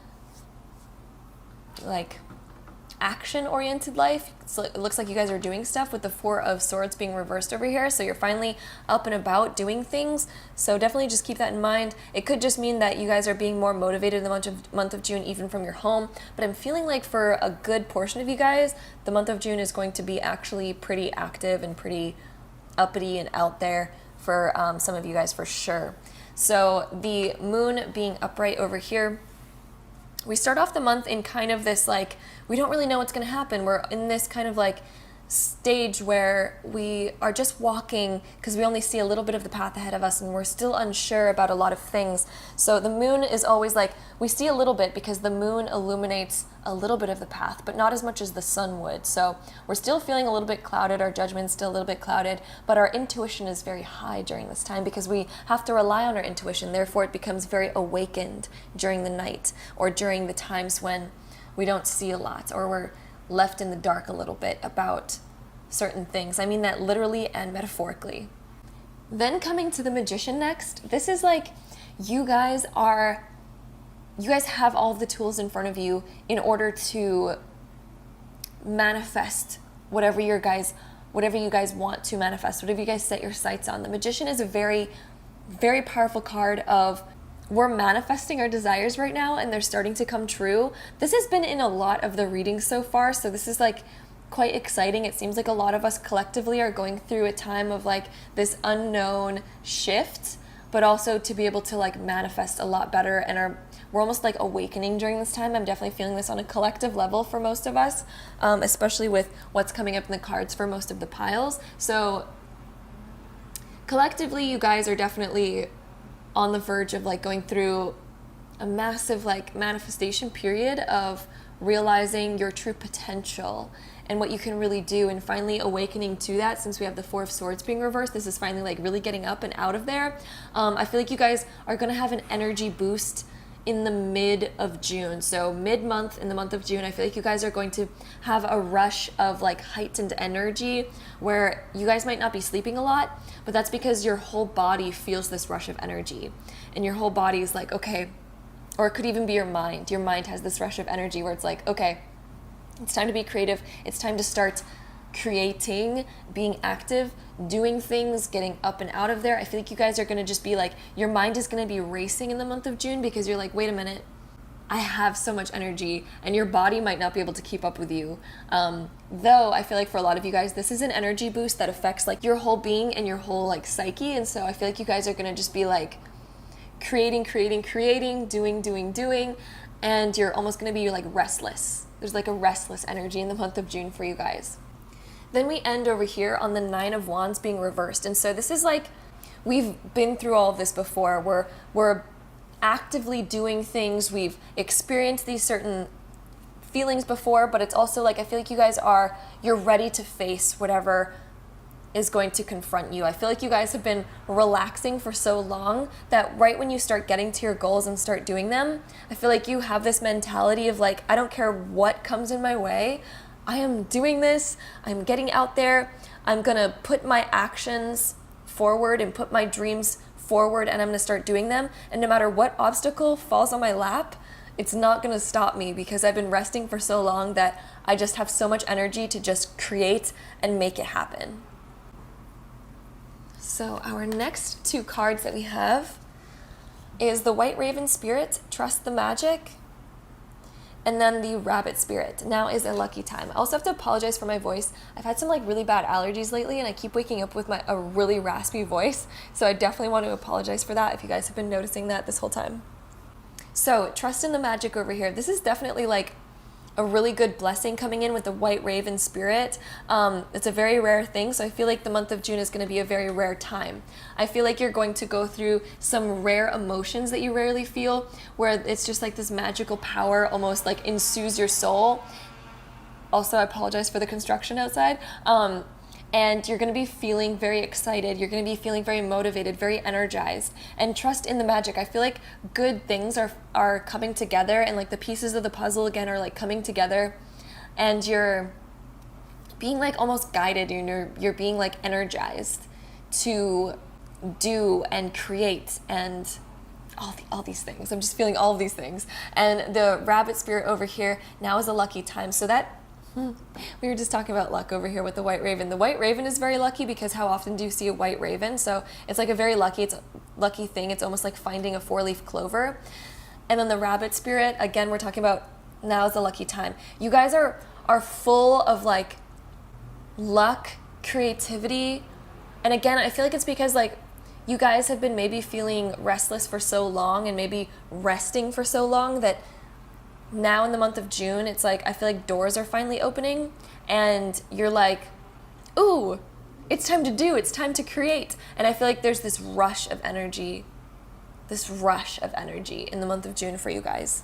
like action-oriented life. So it looks like you guys are doing stuff with the 4 of Swords being reversed over here. So you're finally up and about doing things. So definitely just keep that in mind. It could just mean that you guys are being more motivated in the month of June, even from your home. But I'm feeling like for a good portion of you guys, the month of June is going to be actually pretty active and pretty uppity and out there for some of you guys for sure. So the Moon being upright over here, we start off the month in kind of this like, we don't really know what's going to happen. We're in this kind of like stage where we are just walking because we only see a little bit of the path ahead of us and we're still unsure about a lot of things. So the Moon is always like, we see a little bit because the Moon illuminates a little bit of the path, but not as much as the Sun would. So we're still feeling a little bit clouded, our judgment's still a little bit clouded, but our intuition is very high during this time because we have to rely on our intuition. Therefore it becomes very awakened during the night or during the times when we don't see a lot, or left in the dark a little bit about certain things. I mean that literally and metaphorically. Then coming to the Magician next, this is like you guys have all of the tools in front of you in order to manifest whatever you guys want to manifest, whatever you guys set your sights on. The Magician is a very, very powerful card of we're manifesting our desires right now and they're starting to come true. This has been in a lot of the readings so far, so this is like quite exciting. It seems like a lot of us collectively are going through a time of like this unknown shift, but also to be able to like manifest a lot better, and we're almost like awakening during this time. I'm definitely feeling this on a collective level for most of us, especially with what's coming up in the cards for most of the piles. So collectively, you guys are definitely on the verge of like going through a massive like manifestation period of realizing your true potential and what you can really do, and finally awakening to that. Since we have the Four of Swords being reversed, this is finally like really getting up and out of there. I feel like you guys are going to have an energy boost in the mid of June. So mid-month, in the month of June, I feel like you guys are going to have a rush of like heightened energy where you guys might not be sleeping a lot, but that's because your whole body feels this rush of energy, and your whole body is like, okay, or it could even be your mind. Your mind has this rush of energy where it's like, okay, it's time to be creative. It's time to start creating, being active, doing things, getting up and out of there. I feel like you guys are going to just be like, your mind is going to be racing in the month of June because you're like, wait a minute, I have so much energy, and your body might not be able to keep up with you. Though I feel like for a lot of you guys, this is an energy boost that affects like your whole being and your whole like psyche. And so I feel like you guys are going to just be like creating, doing, and you're almost going to be like restless. There's like a restless energy in the month of June for you guys. Then we end over here on the Nine of Wands being reversed. And so this is like, we've been through all of this before. We're actively doing things. We've experienced these certain feelings before, but it's also like, I feel like you guys you're ready to face whatever is going to confront you. I feel like you guys have been relaxing for so long that right when you start getting to your goals and start doing them, I feel like you have this mentality of like, I don't care what comes in my way, I am doing this, I'm getting out there, I'm gonna put my actions forward and put my dreams forward, and I'm gonna start doing them, and no matter what obstacle falls on my lap, it's not gonna stop me because I've been resting for so long that I just have so much energy to just create and make it happen. So our next two cards that we have is the White Raven Spirit, Trust the Magic, and then the Rabbit Spirit, Now is a Lucky Time. I also have to apologize for my voice. I've had some like really bad allergies lately, and I keep waking up with a really raspy voice, so I definitely want to apologize for that if you guys have been noticing that this whole time. So Trust in the Magic over here. This is definitely like a really good blessing coming in with the White Raven Spirit. It's a very rare thing, so I feel like the month of June is going to be a very rare time. I feel like you're going to go through some rare emotions that you rarely feel, where it's just like this magical power almost like ensues your soul. Also, I apologize for the construction outside. And you're going to be feeling very excited. You're going to be feeling very motivated, very energized, and trust in the magic. I feel like good things are coming together, and like the pieces of the puzzle again are like coming together, and you're being like almost guided, and you're being like energized to do and create and all these things. I'm just feeling all of these things. And the Rabbit Spirit over here, Now is a Lucky Time. So that we were just talking about luck over here with the White Raven. The White Raven is very lucky because how often do you see a white raven? So it's like a very lucky thing. It's almost like finding a 4-leaf clover. And then the Rabbit Spirit, again, we're talking about now is a lucky time. You guys are full of like luck, creativity. And again, I feel like it's because like you guys have been maybe feeling restless for so long and maybe resting for so long that now in the month of June, it's like, I feel like doors are finally opening and you're like, ooh, it's time to do, it's time to create. And I feel like there's this rush of energy in the month of June for you guys.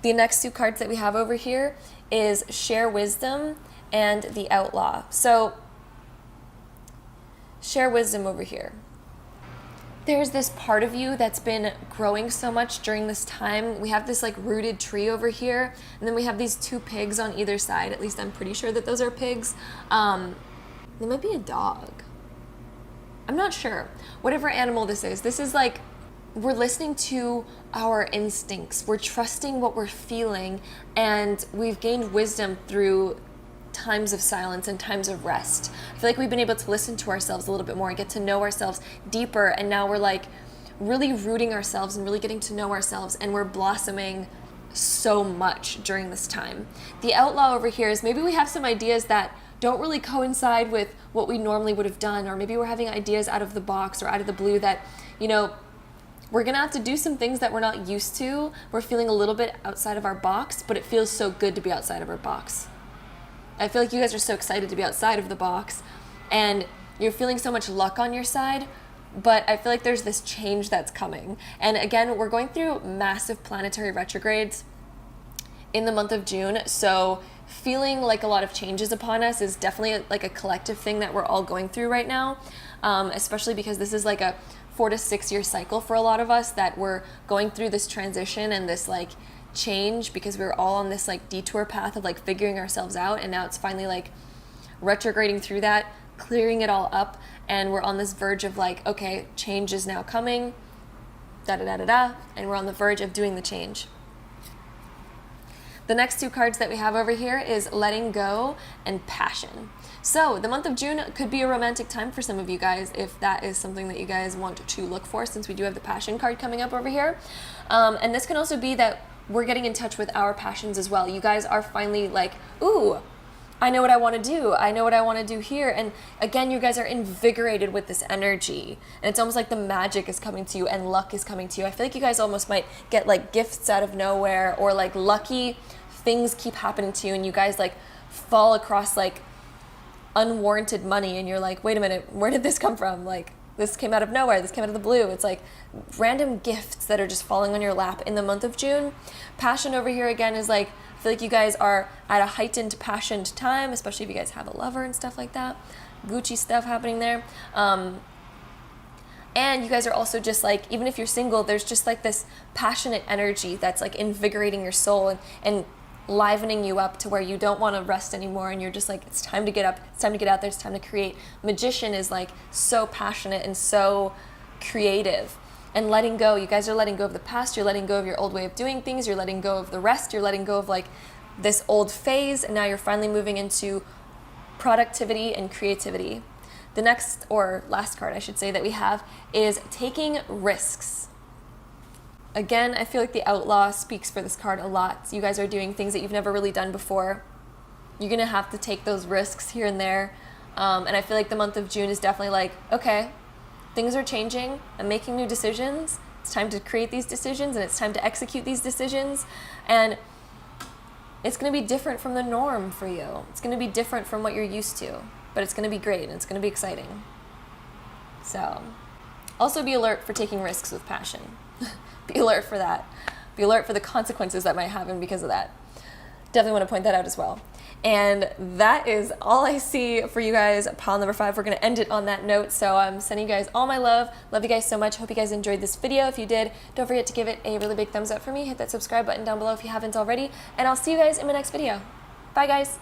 The next two cards that we have over here is Share Wisdom and the Outlaw. So, Share Wisdom over here. there's this part of you that's been growing so much during this time. We have this like rooted tree over here, and then we have these two pigs on either side. At least I'm pretty sure that those are pigs. They might be a dog. I'm not sure. Whatever animal this is like, we're listening to our instincts. We're trusting what we're feeling, and we've gained wisdom through times of silence and times of rest. I feel like we've been able to listen to ourselves a little bit more and get to know ourselves deeper, and now we're like really rooting ourselves and really getting to know ourselves, and we're blossoming so much during this time. The outlaw over here is maybe we have some ideas that don't really coincide with what we normally would have done, or maybe we're having ideas out of the box or out of the blue that, you know, we're gonna have to do some things that we're not used to. We're feeling a little bit outside of our box, but it feels so good to be outside of our box. I feel like you guys are so excited to be outside of the box, and you're feeling so much luck on your side, but I feel like there's this change that's coming. And again, we're going through massive planetary retrogrades in the month of June, so feeling like a lot of changes upon us is definitely like a collective thing that we're all going through right now, especially because this is like a 4 to 6 year cycle for a lot of us, that we're going through this transition and this like change, because we were all on this like detour path of like figuring ourselves out, and now it's finally like retrograding through that, clearing it all up, and we're on this verge of like, okay, change is now coming, and we're on the verge of doing the change. The next two cards that we have over here is letting go and passion. So the month of June could be a romantic time for some of you guys, if that is something that you guys want to look for, since we do have the passion card coming up over here. And this can also be that we're getting in touch with our passions as well. You guys are finally like, ooh, I know what I want to do. I know what I want to do here. And again, you guys are invigorated with this energy. And it's almost like the magic is coming to you and luck is coming to you. I feel like you guys almost might get like gifts out of nowhere, or like lucky things keep happening to you, and you guys like fall across like unwarranted money, and you're like, wait a minute, where did this come from? Like, this came out of nowhere, this came out of the blue. It's like random gifts that are just falling on your lap in the month of June. Passion over here again is like, I feel like you guys are at a heightened passioned time, especially if you guys have a lover and stuff like that. Gucci stuff happening there. And you guys are also just like, even if you're single, there's just like this passionate energy that's like invigorating your soul and livening you up to where you don't want to rest anymore, and you're just like, it's time to get up, it's time to get out there, it's time to create. Magician is like so passionate and so creative. And letting go, you guys are letting go of the past, you're letting go of your old way of doing things, you're letting go of the rest, you're letting go of like this old phase, and now you're finally moving into productivity and creativity. The next, or last card I should say, that we have is taking risks. Again, I feel like the outlaw speaks for this card a lot. You guys are doing things that you've never really done before. You're gonna have to take those risks here and there. And I feel like the month of June is definitely like, okay, things are changing, I'm making new decisions, it's time to create these decisions, and it's time to execute these decisions. And it's gonna be different from the norm for you. It's gonna be different from what you're used to, but it's gonna be great and it's gonna be exciting. So, also be alert for taking risks with passion. Be alert for that. Be alert for the consequences that might happen because of that. Definitely want to point that out as well. And that is all I see for you guys. Pile number 5. We're going to end it on that note. So I'm sending you guys all my love. Love you guys so much. Hope you guys enjoyed this video. If you did, don't forget to give it a really big thumbs up for me. Hit that subscribe button down below if you haven't already. And I'll see you guys in my next video. Bye, guys.